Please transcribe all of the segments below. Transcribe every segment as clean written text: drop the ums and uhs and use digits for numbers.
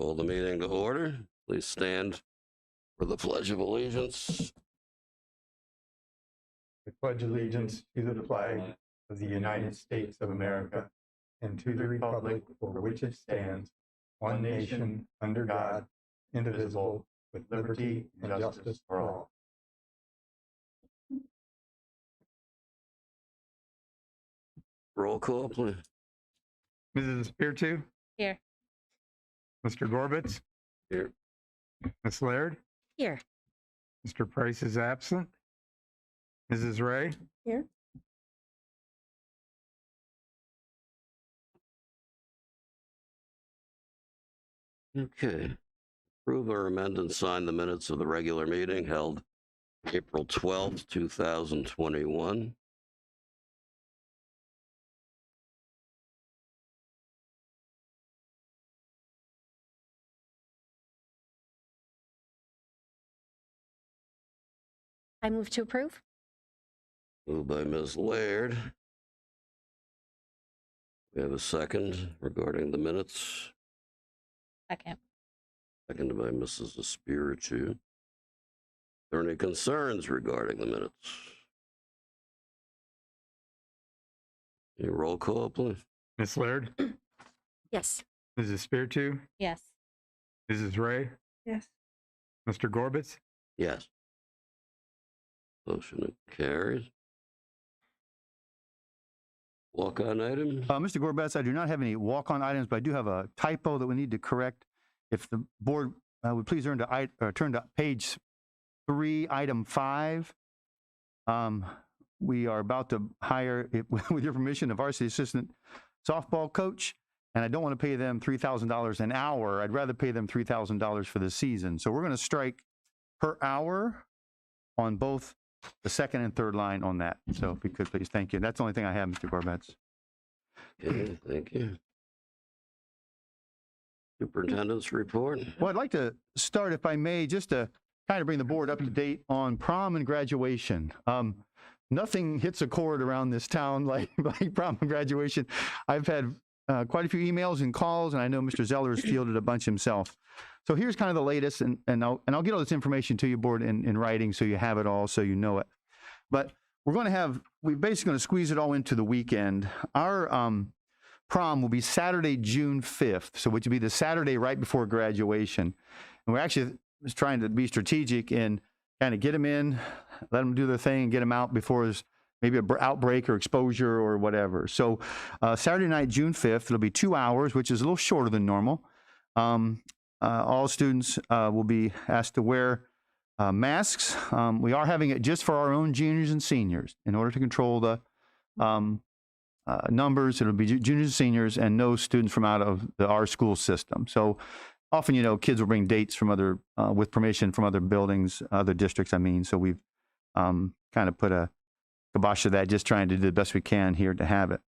Call the meeting to order. Please stand for the Pledge of Allegiance. I pledge allegiance to the flag of the United States of America and to the republic for which it stands, one nation, under God, indivisible, with liberty and justice for all. Roll call, please. Mrs. Spiritu? Here. Mr. Gorbitz? Here. Ms. Laird? Here. Mr. Price is absent. Mrs. Ray? Here. Okay. Approve or amend and sign the minutes of the regular meeting held April 12th, 2021. I move to approve. Moved by Ms. Laird. We have a second regarding the minutes. Second. Seconded by Mrs. Espiritu. Are there any concerns regarding the minutes? Any roll call, please? Ms. Laird? Yes. Mrs. Spiritu? Yes. Mrs. Ray? Yes. Mr. Gorbitz? Yes. Motion carries. Walk-on item? Mr. Gorbetz, I do not have any walk-on items, but I do have a typo that we need to correct. If the board would please turn to page 3, item 5. We are about to hire, with your permission, a varsity assistant softball coach, and I don't want to pay them $3,000 an hour. I'd rather pay them $3,000 for the season. So we're going to strike per hour on both the second and third line on that. So if we could, please. Thank you. That's the only thing I have, Mr. Gorbetz. Okay, thank you. Superintendent's report. Well, I'd like to start, if I may, just to kind of bring the board up to date on prom and graduation. Nothing hits a chord around this town like prom and graduation. I've had quite a few emails and calls, and I know Mr. Zeller has fielded a bunch himself. So here's kind of the latest, and I'll get all this information to you, board, in writing, so you have it all, so you know it. But we're basically going to squeeze it all into the weekend. Our prom will be Saturday, June 5th, so which would be the Saturday right before graduation. And we're actually trying to be strategic and kind of get them in, let them do their thing, and get them out before there's maybe an outbreak or exposure or whatever. So Saturday night, June 5th, it'll be 2 hours, which is a little shorter than normal. All students will be asked to wear masks. We are having it just for our own juniors and seniors in order to control the numbers. It'll be juniors and seniors and no students from out of our school system. So often, kids will bring dates from other, with permission from other buildings, other districts, I mean. So we've kind of put a kibosh to that, just trying to do the best we can here to have it.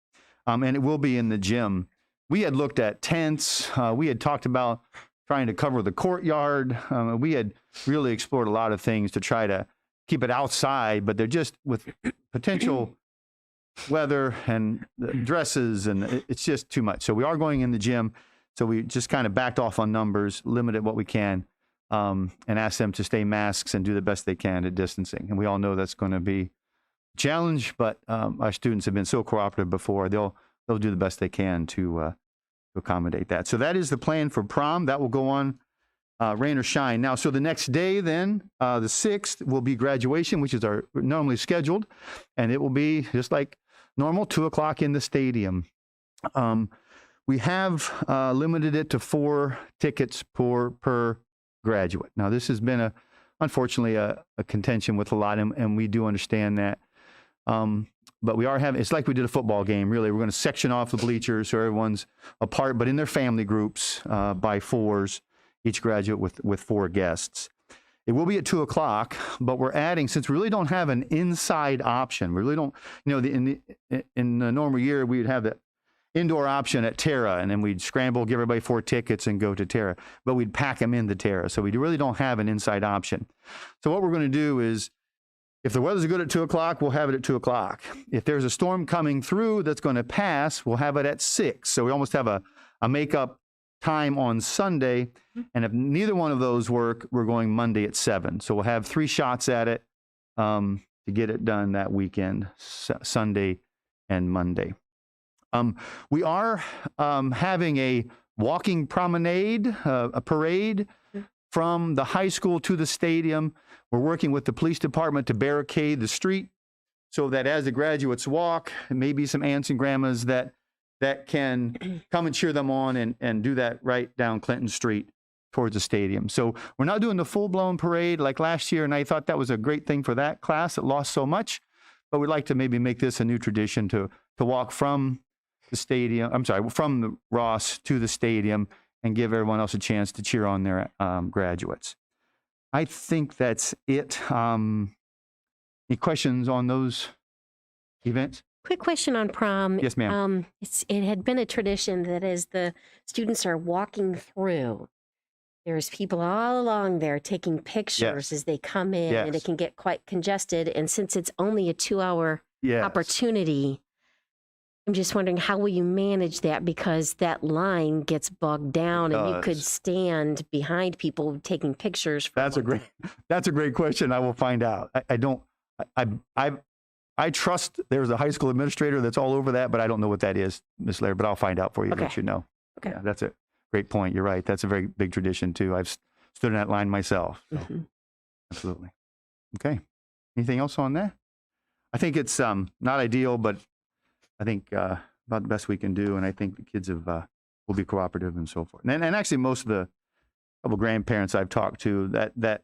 And it will be in the gym. We had looked at tents. We had talked about trying to cover the courtyard. We had really explored a lot of things to try to keep it outside, but they're just with potential weather and dresses, and it's just too much. So we are going in the gym. So we just kind of backed off on numbers, limited what we can, and asked them to stay masks and do the best they can at distancing. And we all know that's going to be a challenge, but our students have been so cooperative before. They'll do the best they can to accommodate that. So that is the plan for prom. That will go on rain or shine. Now, so the next day then, the 6th, will be graduation, which is our normally scheduled, and it will be just like normal, 2 o'clock in the stadium. We have limited it to 4 tickets per graduate. Now, this has been unfortunately a contention with a lot, and we do understand that. But we are having, it's like we did a football game, really. We're going to section off the bleachers so everyone's apart, but in their family groups by 4s, each graduate with 4 guests. It will be at 2 o'clock, but we're adding, since we really don't have an inside option, we really don't, in the normal year, we'd have the indoor option at Terra, and then we'd scramble, give everybody 4 tickets and go to Terra, but we'd pack them into Terra. So we really don't have an inside option. So what we're going to do is, if the weather's good at 2 o'clock, we'll have it at 2 o'clock. If there's a storm coming through that's going to pass, we'll have it at 6. So we almost have a makeup time on Sunday. And if neither one of those work, we're going Monday at 7. So we'll have 3 shots at it to get it done that weekend, Sunday and Monday. We are having a walking promenade, a parade from the high school to the stadium. We're working with the police department to barricade the street so that as the graduates walk, maybe some aunts and grandmas that can come and cheer them on and do that right down Clinton Street towards the stadium. So we're not doing the full-blown parade like last year, and I thought that was a great thing for that class that lost so much. But we'd like to maybe make this a new tradition to walk from the stadium, from the Ross to the stadium and give everyone else a chance to cheer on their graduates. I think that's it. Any questions on those events? Quick question on prom. Yes, ma'am. It had been a tradition that as the students are walking through, there's people all along there taking pictures as they come in, and it can get quite congested. And since it's only a 2-hour opportunity, I'm just wondering, how will you manage that? Because that line gets bogged down, and you could stand behind people taking pictures. That's a great question. I will find out. I trust there's a high school administrator that's all over that, but I don't know what that is, Ms. Laird, but I'll find out for you and let you know. Okay. Yeah, that's a great point. You're right. That's a very big tradition too. I've stood in that line myself. So. Absolutely. Okay. Anything else on that? I think it's not ideal, but I think about the best we can do, and I think the kids will be cooperative and so forth. And actually, most of the couple grandparents I've talked to, that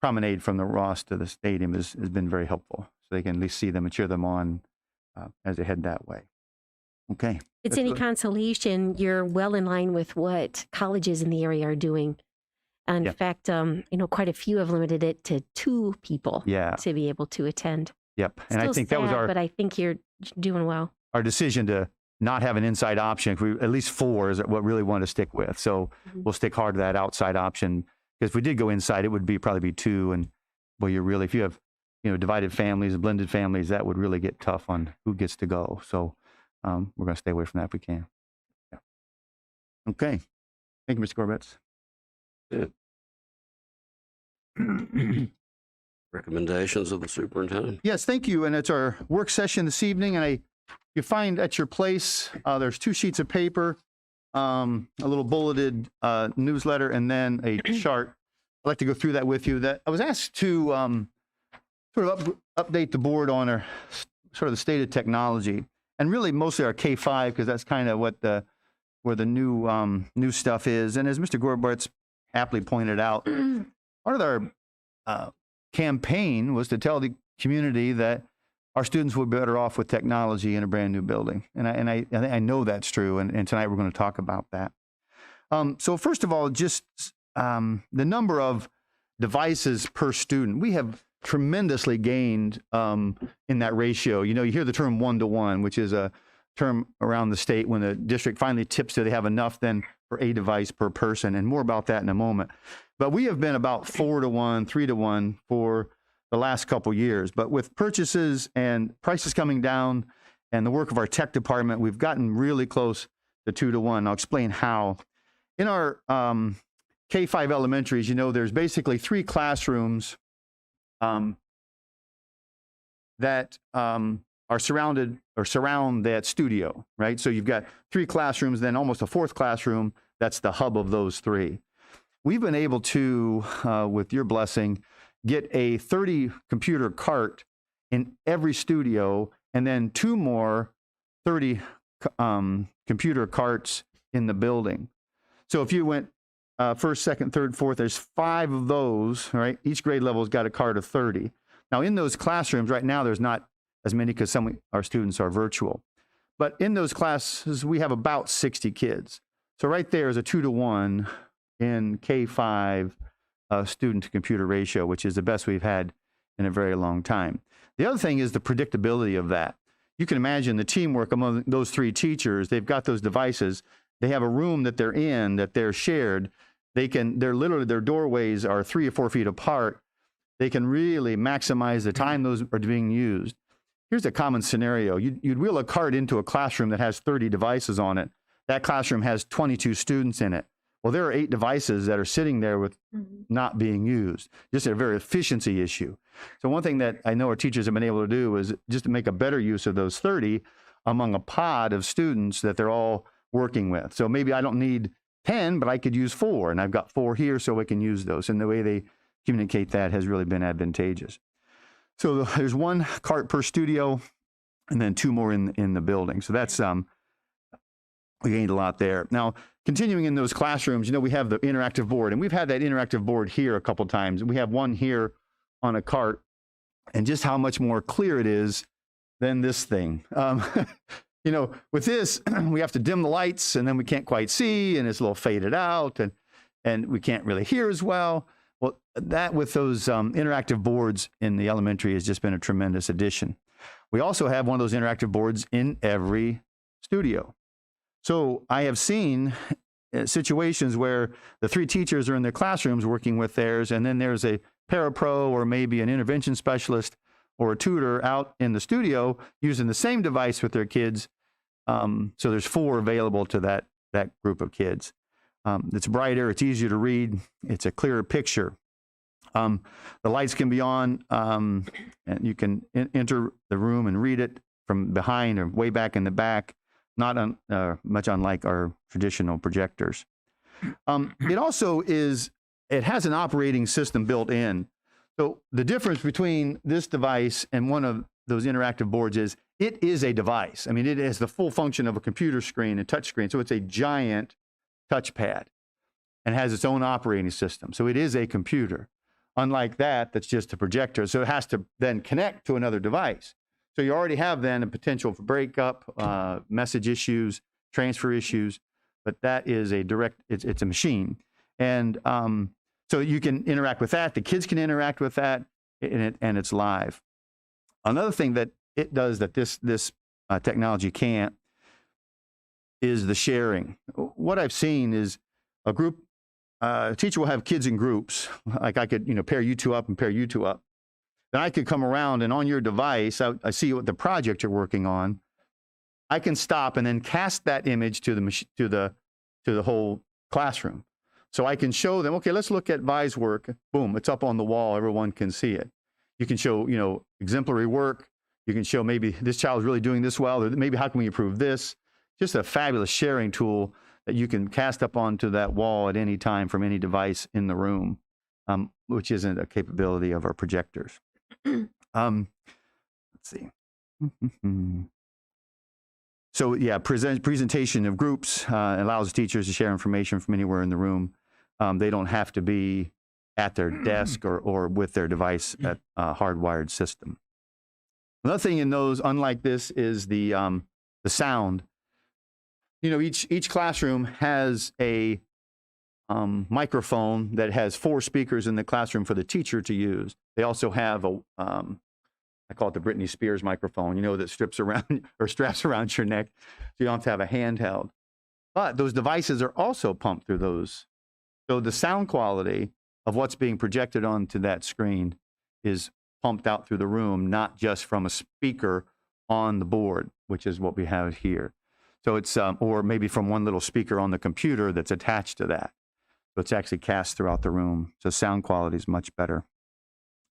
promenade from the Ross to the stadium has been very helpful, so they can at least see them and cheer them on as they head that way. Okay. It's any consolation, you're well in line with what colleges in the area are doing. And in fact, quite a few have limited it to 2 people to be able to attend. Yep. And Still I think sad, that was but I think you're doing well. Our decision to not have an inside option. At least 4 is what we really want to stick with. So we'll stick hard to that outside option, because if we did go inside, it would probably be 2. And well, if you have divided families and blended families, that would really get tough on who gets to go. So we're going to stay away from that if we can. Yeah. Okay. Thank you, Mr. Gorbetz. Recommendations of the superintendent? Yes, thank you. And it's our work session this evening. And you find at your place, there's 2 sheets of paper, a little bulleted newsletter, and then a chart. I'd like to go through that with you. That I was asked to sort of update the board on our sort of the state of technology, and really mostly our K-5, because that's kind of where the new stuff is. And as Mr. Gorbetz aptly pointed out, part of our campaign was to tell the community that our students would be better off with technology in a brand new building. And I know that's true. And tonight we're going to talk about that. So first of all, just the number of devices per student. We have tremendously gained in that ratio. You hear the term 1-to-1, which is a term around the state when the district finally tips that they have enough then for a device per person, and more about that in a moment. But we have been about 4-to-1, 3-to-1 for the last couple years. But with purchases and prices coming down and the work of our tech department, we've gotten really close to 2-to-1. I'll explain how. In our K-5 elementaries, there's basically 3 classrooms that are surround that studio, right? So you've got 3 classrooms, then almost a 4th classroom. That's the hub of those 3. We've been able to, with your blessing, get a 30 computer cart in every studio, and then 2 more 30 computer carts in the building. So if you went first, second, third, fourth, there's 5 of those, right? Each grade level's got a cart of 30. Now in those classrooms right now, there's not as many because some of our students are virtual. But in those classes, we have about 60 kids. So right there is a 2-to-1 in K-5 student to computer ratio, which is the best we've had in a very long time. The other thing is the predictability of that. You can imagine the teamwork among those 3 teachers. They've got those devices. They have a room that they're in, that they're shared. They're literally, their doorways are 3 or 4 feet apart. They can really maximize the time those are being used. Here's a common scenario. You'd wheel a cart into a classroom that has 30 devices on it. that classroom has 22 students in it. Well, there are 8 devices that are sitting there with not being used, just a very efficiency issue. So one thing that I know our teachers have been able to do is just to make a better use of those 30 among a pod of students that they're all working with. So maybe I don't need 10, but I could use 4, and I've got 4 here so I can use those. And the way they communicate that has really been advantageous. So there's 1 cart per studio and then 2 more in the building. So that's, we gained a lot there. Now, continuing in those classrooms, we have the interactive board, and we've had that interactive board here a couple times. We have one here on a cart, and just how much more clear it is than this thing. With this, we have to dim the lights, and then we can't quite see, and it's a little faded out, and we can't really hear as well. Well, that with those interactive boards in the elementary has just been a tremendous addition. We also have one of those interactive boards in every studio. So I have seen situations where the 3 teachers are in their classrooms working with theirs, and then there's a parapro or maybe an intervention specialist or a tutor out in the studio using the same device with their kids. So there's 4 available to that group of kids. It's brighter, it's easier to read, it's a clearer picture. The lights can be on, and you can enter the room and read it from behind or way back in the back. Not much unlike our traditional projectors. It also it has an operating system built in. So the difference between this device and one of those interactive boards is it is a device. I mean, it has the full function of a computer screen, a touch screen. So it's a giant touchpad and has its own operating system. So it is a computer. Unlike that's just a projector. So it has to then connect to another device. So you already have then a potential for breakup, message issues, transfer issues, but that is it's a machine. And so you can interact with that. The kids can interact with that, and it's live. Another thing that it does that this technology can't is the sharing. What I've seen is a teacher will have kids in groups. Like I could, pair you 2 up and pair you 2 up. Then I could come around and on your device, I see what the project you're working on. I can stop and then cast that image to the whole classroom. So I can show them, okay, let's look at Vi's work. Boom, it's up on the wall. Everyone can see it. You can show, exemplary work. You can show maybe this child is really doing this well, or maybe how can we improve this? Just a fabulous sharing tool that you can cast up onto that wall at any time from any device in the room, which isn't a capability of our projectors. Let's see. So yeah, presentation of groups allows teachers to share information from anywhere in the room. They don't have to be at their desk or with their device at a hardwired system. Another thing in those, unlike this, is the sound. Each classroom has a microphone that has 4 speakers in the classroom for the teacher to use. They also have I call it the Britney Spears microphone, that straps around your neck, so you don't have to have a handheld. But those devices are also pumped through those. So the sound quality of what's being projected onto that screen is pumped out through the room, not just from a speaker on the board, which is what we have here. So it's, or maybe from one little speaker on the computer that's attached to that. So it's actually cast throughout the room. So sound quality is much better.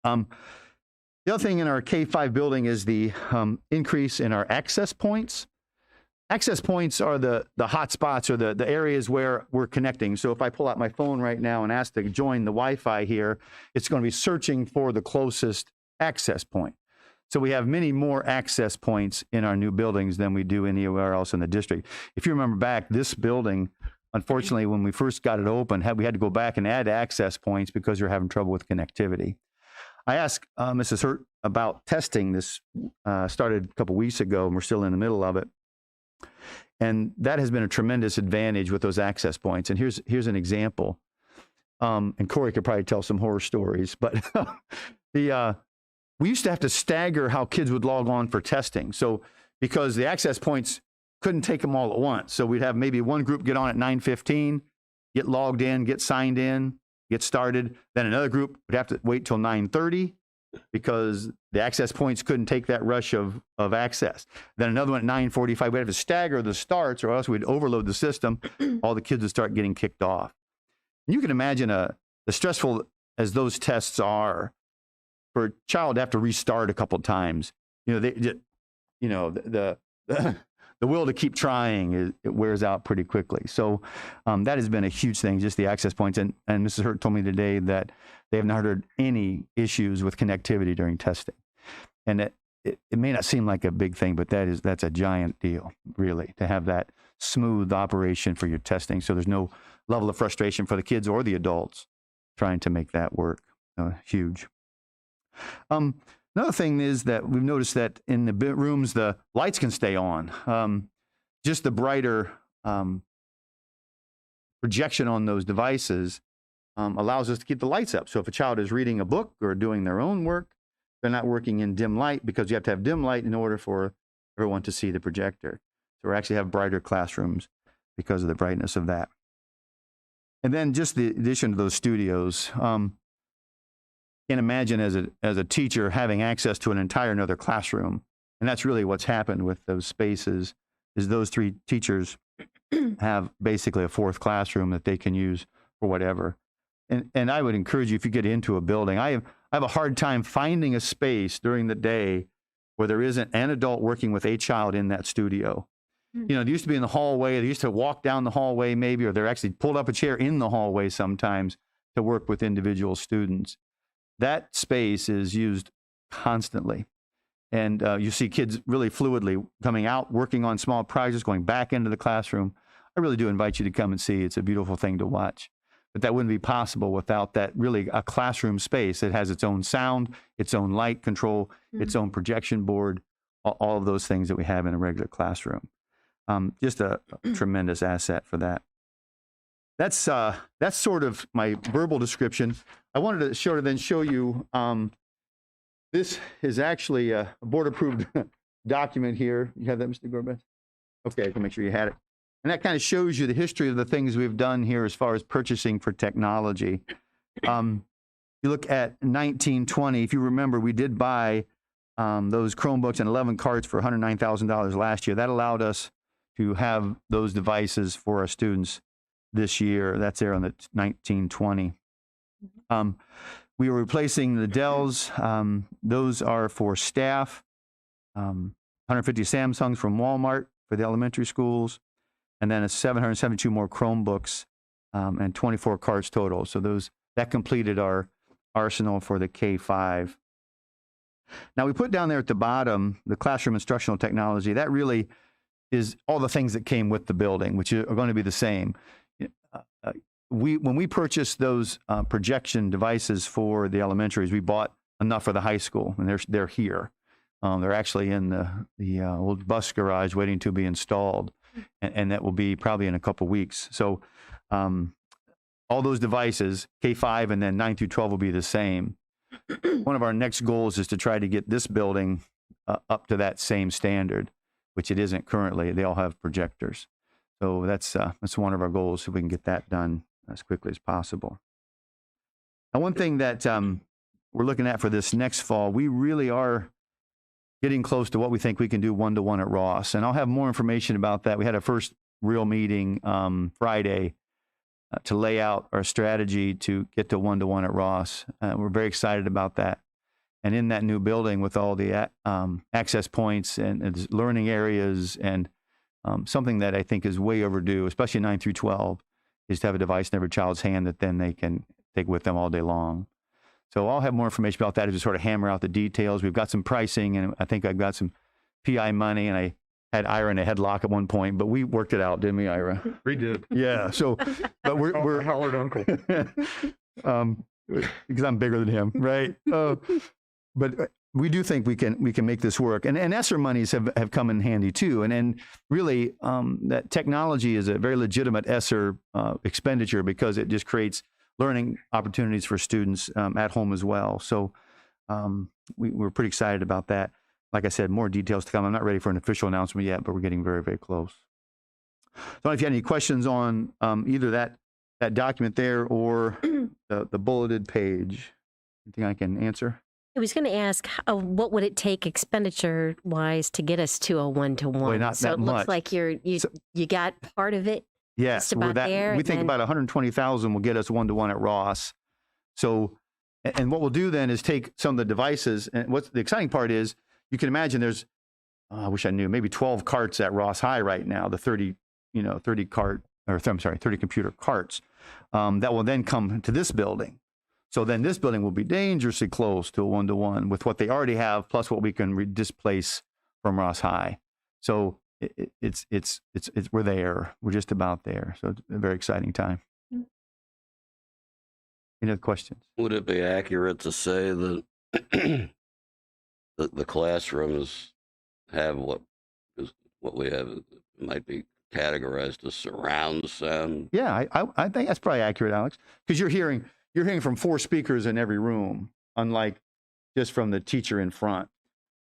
The other thing in our K-5 building is the increase in our access points. Access points are the hot spots or the areas where we're connecting. So if I pull out my phone right now and ask to join the Wi-Fi here, it's going to be searching for the closest access point. So we have many more access points in our new buildings than we do anywhere else in the district. If you remember back, this building, unfortunately, when we first got it open, we had to go back and add access points because we were having trouble with connectivity. I asked Mrs. Hurt about testing. This started a couple weeks ago, and we're still in the middle of it. And that has been a tremendous advantage with those access points. And here's an example. And Corey could probably tell some horror stories, but we used to have to stagger how kids would log on for testing. So because the access points couldn't take them all at once. So we'd have maybe one group get on at 9:15, get logged in, get signed in, get started. Then another group would have to wait till 9:30 because the access points couldn't take that rush of access. Then another one at 9:45, we'd have to stagger the starts or else we'd overload the system. All the kids would start getting kicked off. And you can imagine as stressful as those tests are for a child to have to restart a couple of times. The will to keep trying, it wears out pretty quickly. So that has been a huge thing, just the access points. And Mrs. Hurt told me today that they have not heard any issues with connectivity during testing. And it may not seem like a big thing, but that's a giant deal, really, to have that smooth operation for your testing. So there's no level of frustration for the kids or the adults trying to make that work. Huge. Another thing is that we've noticed that in the rooms, the lights can stay on. Just the brighter projection on those devices allows us to keep the lights up. So if a child is reading a book or doing their own work, they're not working in dim light, because you have to have dim light in order for everyone to see the projector. So we actually have brighter classrooms because of the brightness of that. And then just the addition to those studios. Can't imagine as a teacher having access to an entire another classroom. And that's really what's happened with those spaces, is those 3 teachers have basically a 4th classroom that they can use for whatever. And I would encourage you, if you get into a building, I have a hard time finding a space during the day where there isn't an adult working with a child in that studio. They used to be in the hallway. They used to walk down the hallway maybe, or they're actually pulled up a chair in the hallway sometimes to work with individual students. That space is used constantly. And you see kids really fluidly coming out, working on small projects, going back into the classroom. I really do invite you to come and see. It's a beautiful thing to watch. But that wouldn't be possible without that really a classroom space that has its own sound, its own light control, its own projection board, all of those things that we have in a regular classroom. Just a tremendous asset for that. That's sort of my verbal description. I wanted to show you, this is actually a board-approved document here. You have that, Mr. Gorbeth? Okay, I can make sure you had it. And that kind of shows you the history of the things we've done here as far as purchasing for technology. You look at 1920, if you remember, we did buy those Chromebooks and 11 carts for $109,000 last year. That allowed us to have those devices for our students this year. That's there on the 1920. We were replacing the Dells. Those are for staff. 150 Samsungs from Walmart for the elementary schools, and then 772 more Chromebooks and 24 carts total. So that completed our arsenal for the K-5. Now we put down there at the bottom the classroom instructional technology. That really is all the things that came with the building, which are going to be the same. When we purchased those projection devices for the elementaries, we bought enough for the high school, and they're here. They're actually in the old bus garage waiting to be installed, and that will be probably in a couple weeks. So all those devices, K-5 and then 9 through 12 will be the same. One of our next goals is to try to get this building up to that same standard, which it isn't currently. They all have projectors. So that's one of our goals, so we can get that done as quickly as possible. Now, one thing that we're looking at for this next fall, we really are getting close to what we think we can do one-to-one at Ross. And I'll have more information about that. We had our first real meeting Friday to lay out our strategy to get to one-to-one at Ross. We're very excited about that. And in that new building with all the access points and learning areas and something that I think is way overdue, especially 9 through 12, is to have a device in every child's hand that then they can take with them all day long. So I'll have more information about that as we sort of hammer out the details. We've got some pricing, and I think I've got some PI money, and I had Ira in a headlock at one point, but we worked it out, didn't we, Ira? We did. Yeah. So, but we're Howard Uncle. Because I'm bigger than him, right? But we do think we can make this work, and ESSER monies have come in handy too. And really, that technology is a very legitimate ESSER expenditure because it just creates learning opportunities for students at home as well. So we're pretty excited about that. Like I said, more details to come. I'm not ready for an official announcement yet, but we're getting very, very close. So if you have any questions on either that document there or the bulleted page, anything I can answer? I was going to ask, what would it take expenditure wise to get us to a 1-to-1? not So that it looks much. like you got part of it. Yes, Just about there, we and think then- about 120,000 will get us 1-to-1 at Ross. So, and what we'll do then is take some of the devices. And what's the exciting part is, you can imagine there's, I wish I knew, maybe 12 carts at Ross High right now. The 30 computer carts that will then come to this building. So then this building will be dangerously close to a 1-to-1 with what they already have, plus what we can displace from Ross High. So it's we're there. We're just about there. So it's a very exciting time. Any other questions? Would it be accurate to say that the classrooms have what we have might be categorized as surround sound? Yeah, I think that's probably accurate, Alex, because you're hearing from 4 speakers in every room, unlike just from the teacher in front.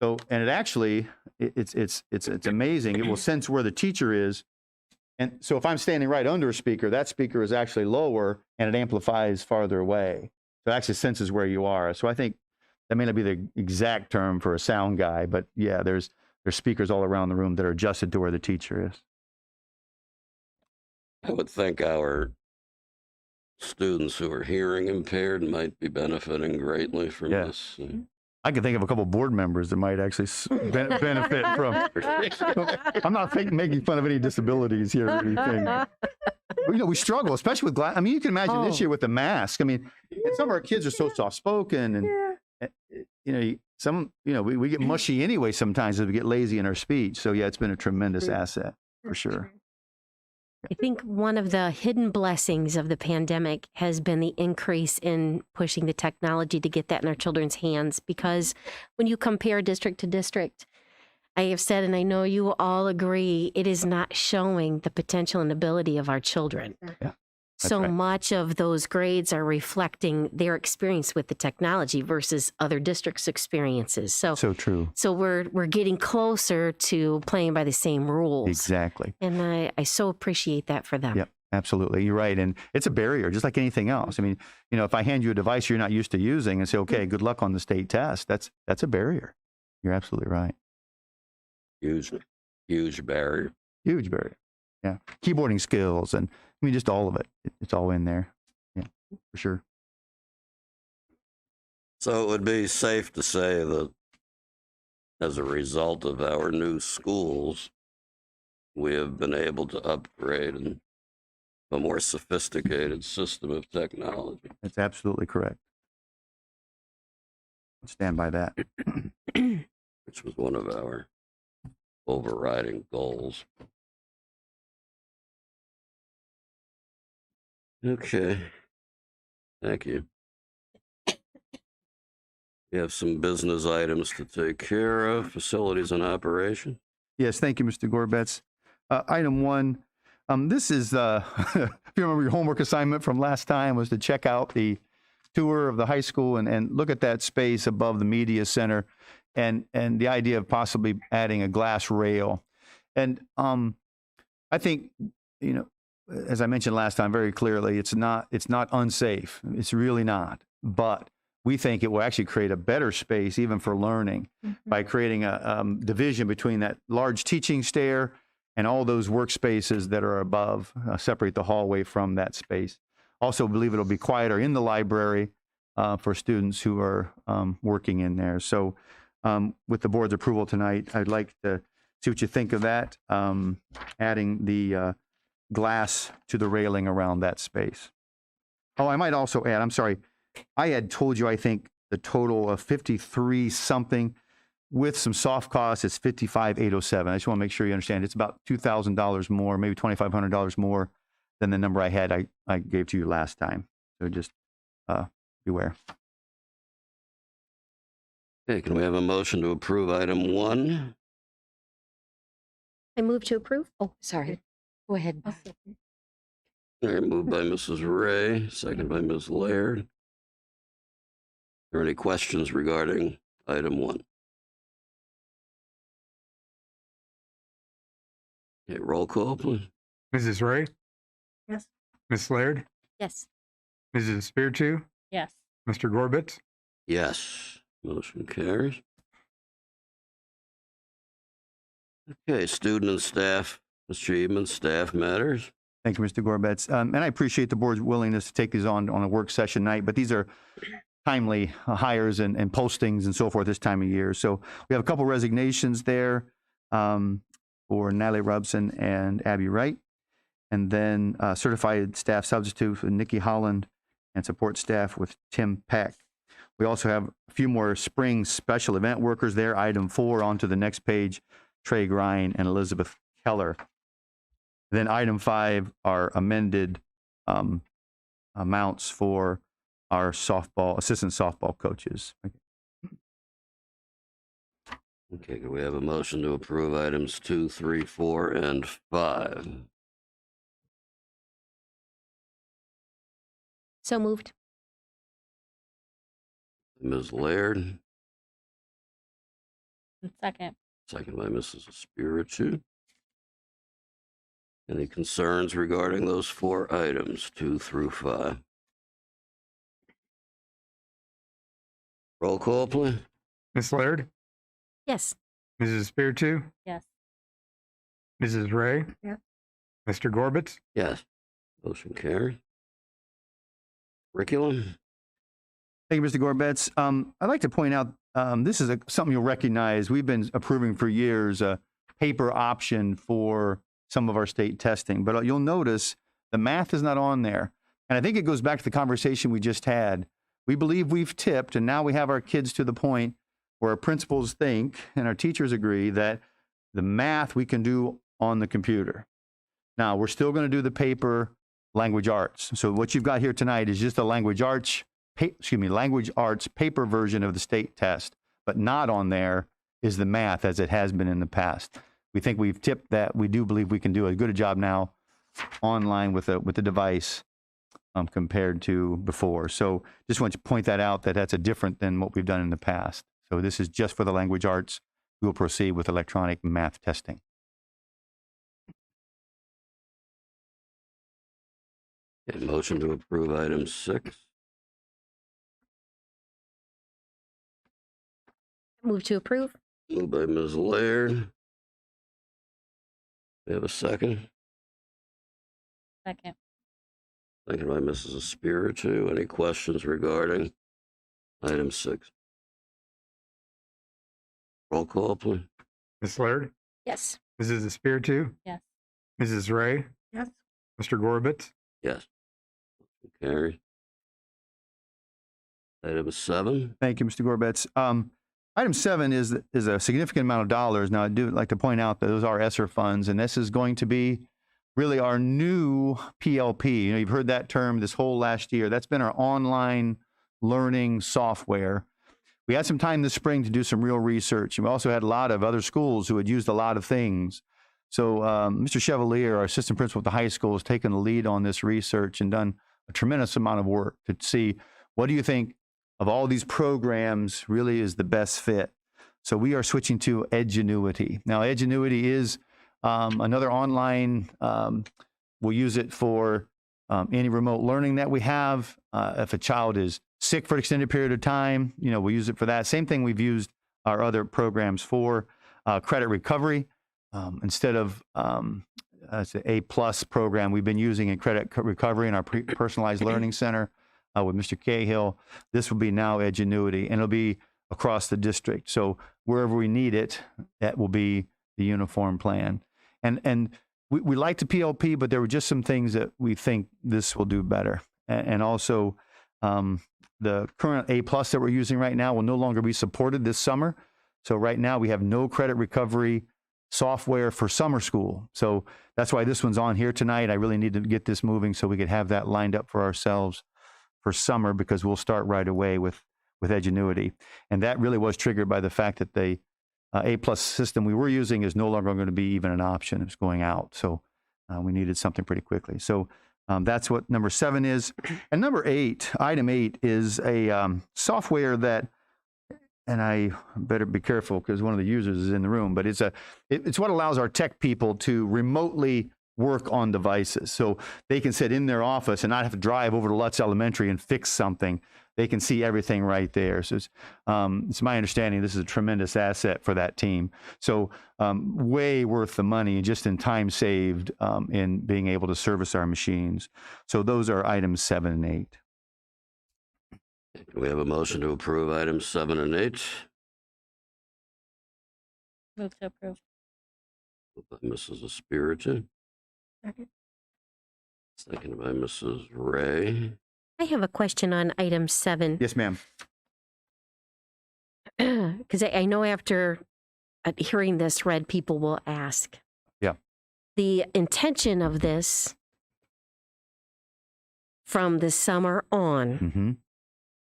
So, and it actually, it's amazing. It will sense where the teacher is. And so if I'm standing right under a speaker, that speaker is actually lower and it amplifies farther away. So it actually senses where you are. So I think that may not be the exact term for a sound guy, but yeah, there's speakers all around the room that are adjusted to where the teacher is. I would think our students who are hearing impaired might be benefiting greatly from Yeah. this. I can think of a couple board members that might actually benefit from. I'm not making fun of any disabilities here or anything. We struggle, especially with glass. I mean, you can imagine this year with the mask. I mean, and some of our kids are so soft-spoken, and we get mushy anyway sometimes as we get lazy in our speech. So yeah, it's been a tremendous asset for sure. I think one of the hidden blessings of the pandemic has been the increase in pushing the technology to get that in our children's hands. Because when you compare district to district, I have said, and I know you all agree, it is not showing the potential and ability of our children. Yeah, so right. much of those grades are reflecting their experience with the technology versus other districts' experiences. So true. So we're getting closer to playing by the same rules. Exactly. And I so appreciate that for them. Yep, absolutely. You're right. And it's a barrier, just like anything else. I mean, if I hand you a device you're not used to using and say, okay, good luck on the state test, that's a barrier. You're absolutely right. Huge barrier. Huge barrier. Yeah. Keyboarding skills and just all of it. It's all in there. Yeah, for sure. So it would be safe to say that as a result of our new schools, we have been able to upgrade a more sophisticated system of technology. That's absolutely correct. I'll stand by that. Which was one of our overriding goals. Okay. Thank you. We have some business items to take care of. Facilities and operation. Yes, thank you, Mr. Gorbetz. Item 1, this is, if you remember your homework assignment from last time, was to check out the tour of the high school and look at that space above the media center and the idea of possibly adding a glass rail. And I think, as I mentioned last time very clearly, it's not unsafe. It's really not. But we think it will actually create a better space even for learning by creating a division between that large teaching stair and all those workspaces that are above, separate the hallway from that space. Also believe it'll be quieter in the library for students who are working in there. So with the board's approval tonight, I'd like to see what you think of that, adding the glass to the railing around that space. Oh, I might also add, I'm sorry, I had told you, I think, the total of 53 something. With some soft costs, it's 55,807. I just want to make sure you understand. It's about $2,000 more, maybe $2,500 more than the number I had I gave to you last time. So just beware. Okay, can we have a motion to approve item 1? I move to approve. Oh, sorry. Go ahead. All right, moved by Mrs. Ray, second by Ms. Laird. Are there any questions regarding item 1? Okay, roll call, please. Mrs. Ray, Yes. Ms. Laird, Yes. Mrs. Spiritu, Yes. Mr. Gorbitz, Yes. Motion carries. Okay, student and staff achievements, staff matters. Thank you, Mr. Gorbetz. And I appreciate the board's willingness to take these on a work session night, but these are timely hires and postings and so forth this time of year. So we have a couple resignations there for Natalie Robson and Abby Wright, and then certified staff substitute with Nikki Holland and support staff with Tim Peck. We also have a few more spring special event workers there. Item 4 onto the next page, Trey Grine and Elizabeth Keller. Then item 5 are amended amounts for our assistant softball coaches. Okay, can we have a motion to approve items 2, 3, 4, and 5? So moved. Ms. Laird, Second. second by Mrs. Espiritu. Any concerns regarding those 4 items, 2 through 5? Roll call, please. Ms. Laird, Yes. Mrs. Spiritu, Yes. Mrs. Ray, Yes. Mr. Gorbitz, Yes. Motion carries. Curriculum? Thank you, Mr. Gorbetz. I'd like to point out, this is something you'll recognize. We've been approving for years a paper option for some of our state testing, but you'll notice the math is not on there. And I think it goes back to the conversation we just had. We believe we've tipped, and now we have our kids to the point where our principals think and our teachers agree that the math we can do on the computer. Now, we're still going to do the paper language arts. So what you've got here tonight is just a language arts paper version of the state test, but not on there is the math as it has been in the past. We think we've tipped that. We do believe we can do a good job now online with the device compared to before. So just want to point that out, that that's a different than what we've done in the past. So this is just for the language arts. We will proceed with electronic math testing. Okay, motion to approve item 6. Move to approve. Moved by Ms. Laird. We have a second. Second. Second by Mrs. Espiritu. Any questions regarding item 6? Roll call, please. Ms. Laird, Yes. Mrs. Espiritu, Yes. Mrs. Ray, Yes. Mr. Gorbitz, Yes. Motion carries. Item 7. Thank you, Mr. Gorbetz. Item 7 is a significant amount of dollars. Now, I do like to point out that those are ESSER funds, and this is going to be really our new PLP. You know, you've heard that term this whole last year. That's been our online learning software. We had some time this spring to do some real research, and we also had a lot of other schools who had used a lot of things. So Mr. Chevalier, our assistant principal at the high school, has taken the lead on this research and done a tremendous amount of work to see what do you think of all these programs really is the best fit. So we are switching to Edgenuity. Now, Edgenuity is another online, we'll use it for any remote learning that we have. If a child is sick for an extended period of time, you know, we'll use it for that. Same thing we've used our other programs for. Credit recovery, instead of as an A+ program we've been using in credit recovery in our personalized learning center with Mr. Cahill. This will be now Edgenuity, and it'll be across the district. So wherever we need it, that will be the uniform plan. And we like the PLP, but there were just some things that we think this will do better. And also the current A+ that we're using right now will no longer be supported this summer. So right now we have no credit recovery software for summer school. So that's why this one's on here tonight. I really need to get this moving so we could have that lined up for ourselves for summer, because we'll start right away with Edgenuity. And that really was triggered by the fact that the A+ system we were using is no longer going to be even an option. It's going out. So we needed something pretty quickly. So that's what number 7 is. And number 8, item 8, is a software that, and I better be careful because one of the users is in the room, but it's what allows our tech people to remotely work on devices. So they can sit in their office and not have to drive over to Lutz Elementary and fix something. they can see everything right there. So it's my understanding this is a tremendous asset for that team. So way worth the money just in time saved in being able to service our machines. So those are items 7 and 8. Can we have a motion to approve items 7 and 8? Move to approve. Moved by Mrs. Espiritu, Second. seconded by Mrs. Ray. I have a question on item 7. Yes, ma'am. Because I know after hearing this read, people will ask. Yeah. The intention of this from the summer on Mm-hmm.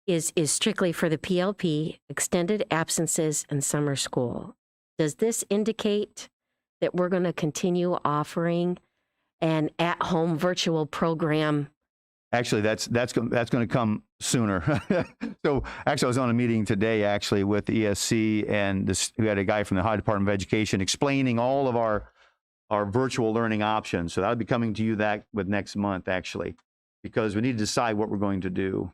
is strictly for the PLP, extended absences, and summer school. Does this indicate that we're going to continue offering an at-home virtual program? Actually, that's going to come sooner. So actually, I was on a meeting today actually with the ESC, and we had a guy from the Ohio Department of Education explaining all of our virtual learning options. So that'll be coming to you with next month actually, because we need to decide what we're going to do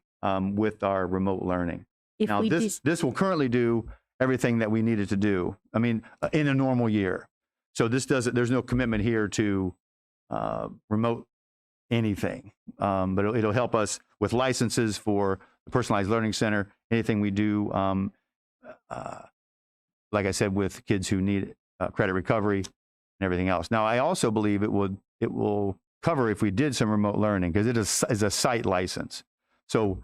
with our remote learning. If Now, we this will currently do everything that we needed to do. I mean, in a normal year. So there's no commitment here to remote anything, but it'll help us with licenses for the Personalized Learning Center, anything we do, like I said, with kids who need credit recovery and everything else. Now, I also believe it will cover if we did some remote learning, because it is a site license. So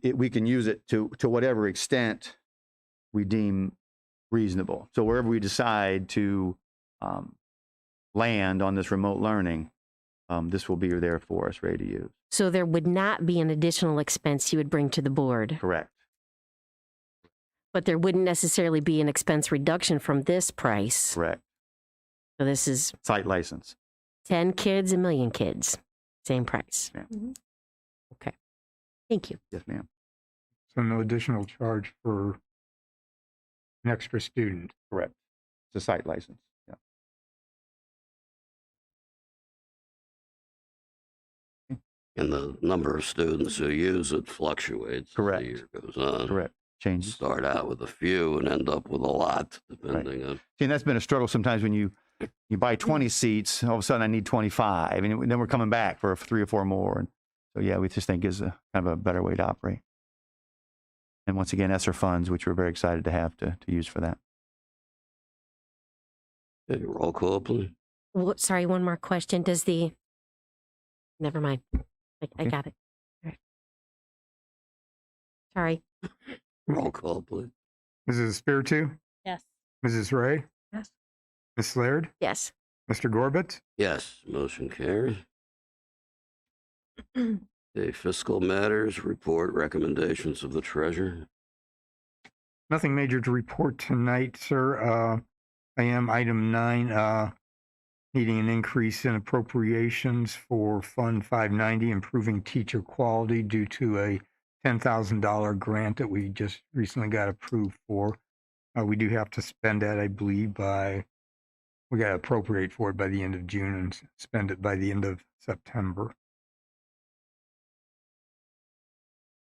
we can use it to whatever extent we deem reasonable. So wherever we decide to land on this remote learning, this will be there for us, ready to use. So there would not be an additional expense you would bring to the board, Correct. but there wouldn't necessarily be an expense reduction from this price. Correct. So this is Site license. 10 kids, 1 million kids, same price. Yeah. Okay. Thank you. Yes, ma'am. So no additional charge for an extra student. Correct. It's a site license. Yeah. And the number of students who use it fluctuates Correct. as the year goes on. Correct. Changes. Start out with a few and end up with a lot, depending on. See, and that's been a struggle sometimes when you buy 20 seats, all of a sudden I need 25, and then we're coming back for 3 or 4 more. And so, yeah, we just think is a kind of a better way to operate. And once again, ESSER funds, which we're very excited to have to use for that. Okay, roll call, please. Sorry, one more question. Never mind. I Okay. got it. All right. Sorry. Roll call, please. Mrs. Espiritu? Yes. Mrs. Ray? Yes. Ms. Laird? Yes. Mr. Gorbitz? Yes, motion carries. Okay, fiscal matters, report recommendations of the treasurer. Nothing major to report tonight, sir. I am item 9, needing an increase in appropriations for Fund 590, improving teacher quality due to a $10,000 grant that we just recently got approved for. We do have to spend that, I believe, we got to appropriate for it by the end of June and spend it by the end of September,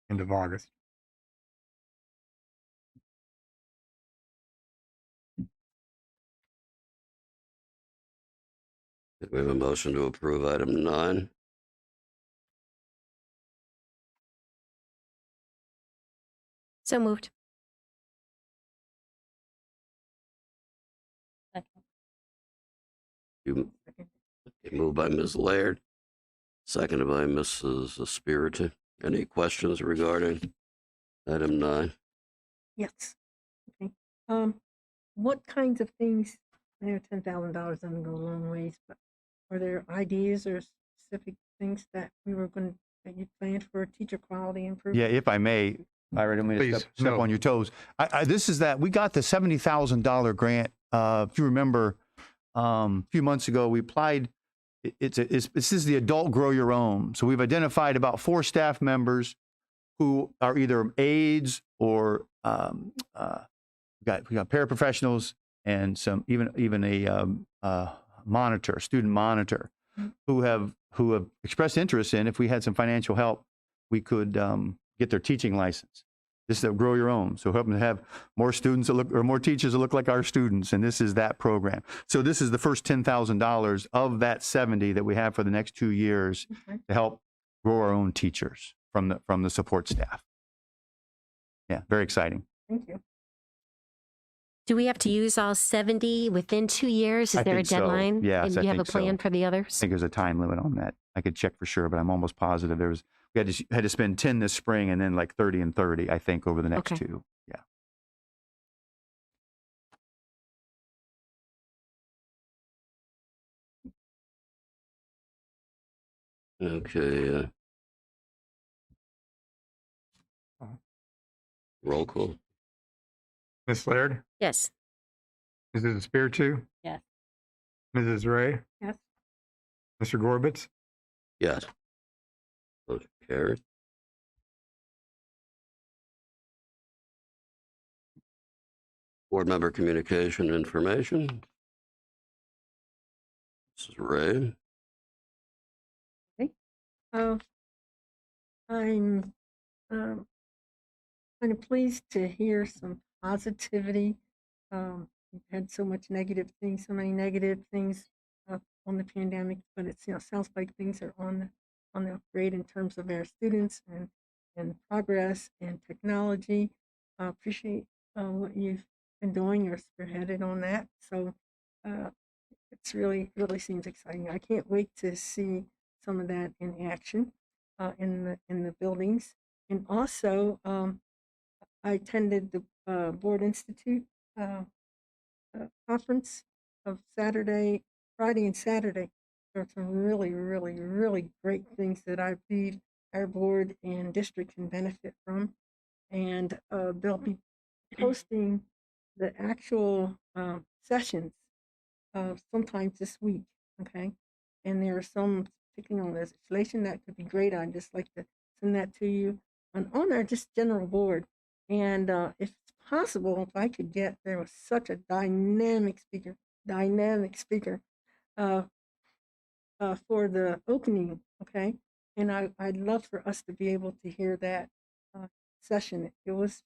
end of August. We have a motion to approve item 9. So moved. You moved by Ms. Laird, seconded by Mrs. Espiritu. Any questions regarding item 9? Yes. Okay. What kinds of things, I know $10,000 doesn't go a long ways, but are there ideas or specific things that that you planned for teacher quality improvement? Yeah, if I may, I don't mean to Please, step no. on your toes. We got the $70,000 grant. If you remember, a few months ago, we applied. This is the adult grow your own. So we've identified about 4 staff members who are either aides or we got paraprofessionals and some even a monitor, student monitor, who have expressed interest in, if we had some financial help, we could get their teaching license. This is Grow Your Own. So help them to have more students that look, or more teachers that look like our students. And this is that program. So this is the first $10,000 of that 70 that we have for the next 2 years Okay. to help grow our own teachers from the support staff. Yeah, very exciting. Thank you. Do we have to use all 70 within 2 years? Is I there a think so. deadline? Yes, And I you have a think so. plan for the I others? think there's a time limit on that. I could check for sure, but I'm almost positive we had to spend 10 this spring and then like 30 and 30, I think, over the next Okay. 2. Yeah. Okay. Roll call. Ms. Laird, Yes. Mrs. Spiritu, Yes. Mrs. Ray, Yes. Mr. Gorbitz, Yes. Motion carries. Board member communication information. Mrs. Ray. I'm kind of pleased to hear some positivity. We've had so much negative things, so many negative things on the pandemic, but it sounds like things are on the upgrade in terms of our students and progress and technology. I appreciate what you've been doing. You're spearheaded on that, so it's really seems exciting. I can't wait to see some of that in action in the buildings. And also, I attended the Board Institute conference of Friday and Saturday. There are some really great things that I believe our board and district can benefit from. And they'll be posting the actual sessions sometimes this week, okay? And there are some, particularly on legislation, that could be great. I'd just like to send that to you. And on our just general board, and if it's possible, if I could get, there was such a dynamic speaker uh, for the opening, okay? And I'd love for us to be able to hear that session. It's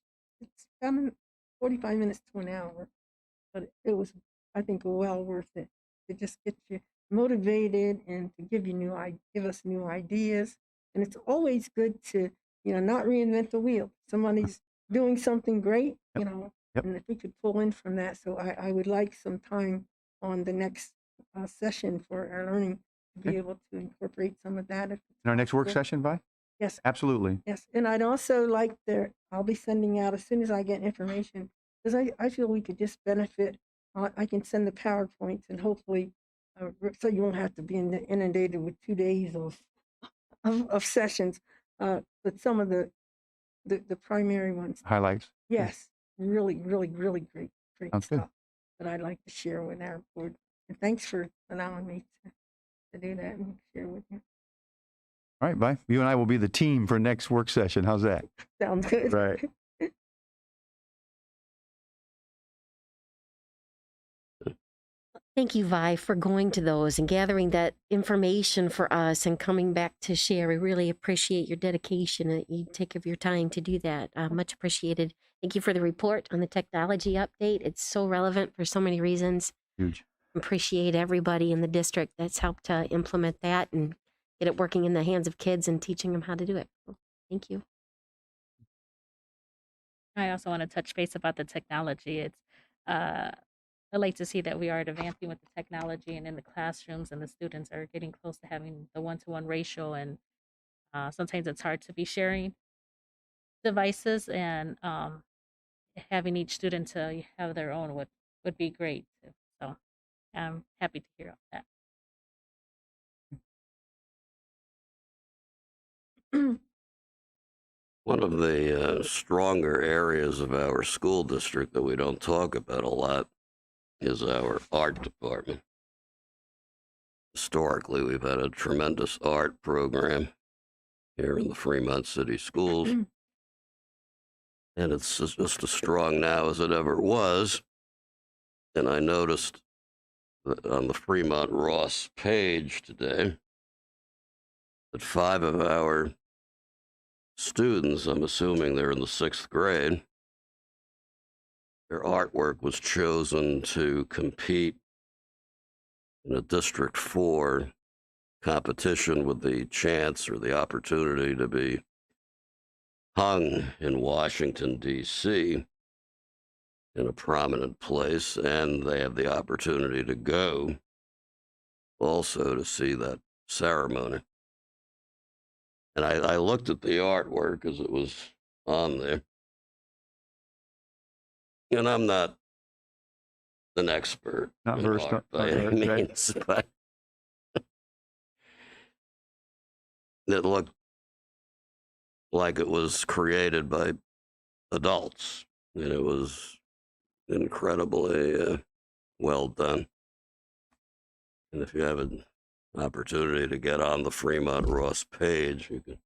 about 45 minutes to an hour, but it was, I think, well worth it to just get you motivated and to give us new ideas. And it's always good to, not reinvent the wheel. Somebody's doing something great, Yep. and if we could pull in from that. So I would like some time on the next session for our learning to be Okay. able to incorporate some of that. If it's In our next work possible. session, Vi? Yes. Absolutely. Yes, and I'd also like I'll be sending out as soon as I get information, because I feel we could just benefit. I can send the PowerPoints and hopefully, so you won't have to be inundated with 2 days of sessions, but some of the primary ones. Highlights. Yes, really great Sounds good. stuff that I'd like to share with our board. And thanks for allowing me to do that and share with you. All right, Vi. You and I will be the team for next work session. How's that? Sounds good. Right. Thank you, Vi, for going to those and gathering that information for us and coming back to share. We really appreciate your dedication and that you take of your time to do that. Much appreciated. Thank you for the report on the technology update. It's so relevant for so many reasons. Huge. Appreciate everybody in the district that's helped to implement that and get it working in the hands of kids and teaching them how to do it. Thank you. I also want to touch base about the technology. It's I like to see that we are advancing with the technology and in the classrooms, and the students are getting close to having the one-to-one ratio. And sometimes it's hard to be sharing devices, and having each student to have their own would be great too. So I'm happy to hear that. One of the stronger areas of our school district that we don't talk about a lot is our art department. Historically, we've had a tremendous art program here in the Fremont City Schools, and it's just as strong now as it ever was. And I noticed that on the Fremont Ross page today that 5 of our students, I'm assuming they're in the 6th grade, their artwork was chosen to compete in a District 4 competition with the chance or the opportunity to be hung in Washington, D.C. in a prominent place, and they have the opportunity to go also to see that ceremony. And I looked at the artwork as it was on there, and I'm not an expert Not in versed art on by any art, right? means, but it looked like it was created by adults, and it was incredibly well done. And if you have an opportunity to get on the Fremont Ross page, you can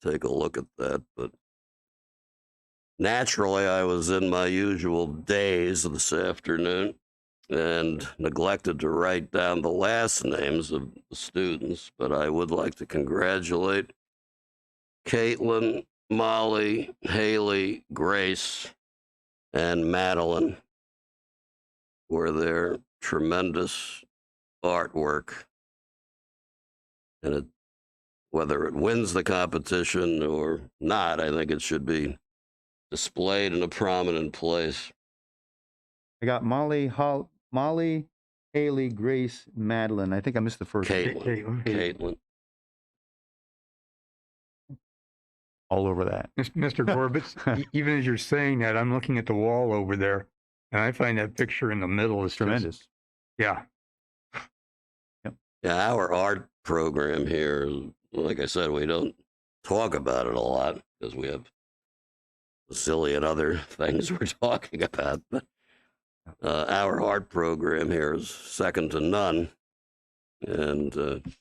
take a look at that. But naturally, I was in my usual daze this afternoon and neglected to write down the last names of the students, but I would like to congratulate Caitlin, Molly, Haley, Grace, and Madeline for their tremendous artwork. And whether it wins the competition or not, I think it should be displayed in a prominent place. I got Molly, Haley, Grace, Madeline. I think I missed the first one. Caitlin. All over that. Mr. Gorbitz, even as you're saying that, I'm looking at the wall over there, and I find that picture in the middle is Tremendous. yeah. Yeah, our art program here, like I said, we don't talk about it a lot because we have a zillion other things we're talking about. But our art program here is second to none, and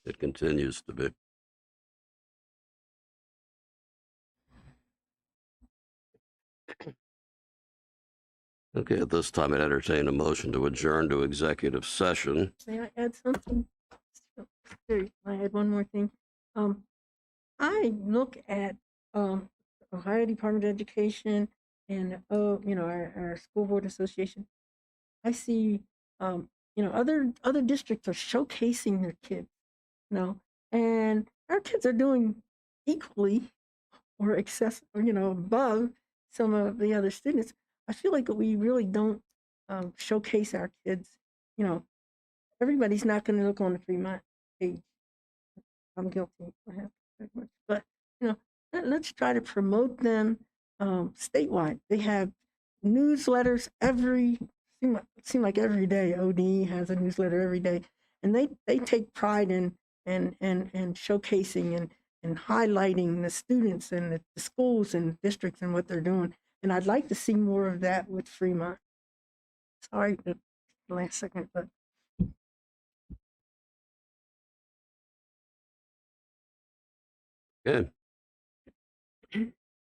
it continues to be. Okay, at this time, I'd entertain a motion to adjourn to executive session. May I add something? Sorry, I add one more thing. I look at Ohio Department of Education and our school board association. I see other districts are showcasing their kids, and our kids are doing equally or above some of the other students. I feel like we really don't showcase our kids. Everybody's not going to look on the Fremont page. I'm guilty, perhaps, very much. But let's try to promote them statewide. They have newsletters seem like every day. OD has a newsletter every day, and they take pride in and showcasing and highlighting the students and the schools and districts and what they're doing. And I'd like to see more of that with Fremont. Sorry, the last second, but. Good.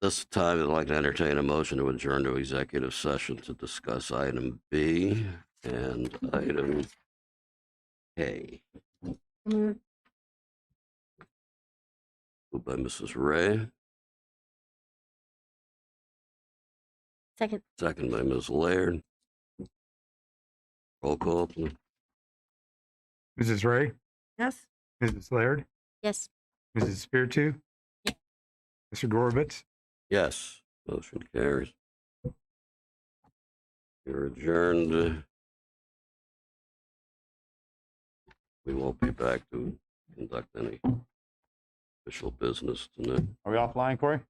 This time, I'd like to entertain a motion to adjourn to executive session to discuss item B and item K. Moved by Mrs. Ray, Second. second by Ms. Laird. Roll call, please. Mrs. Ray, Yes. Mrs. Laird, Yes. Mrs. Spiritu, Yeah. Mr. Gorbitz. Yes, motion carries. You're adjourned. We won't be back to conduct any official business tonight. Are we offline, Corey?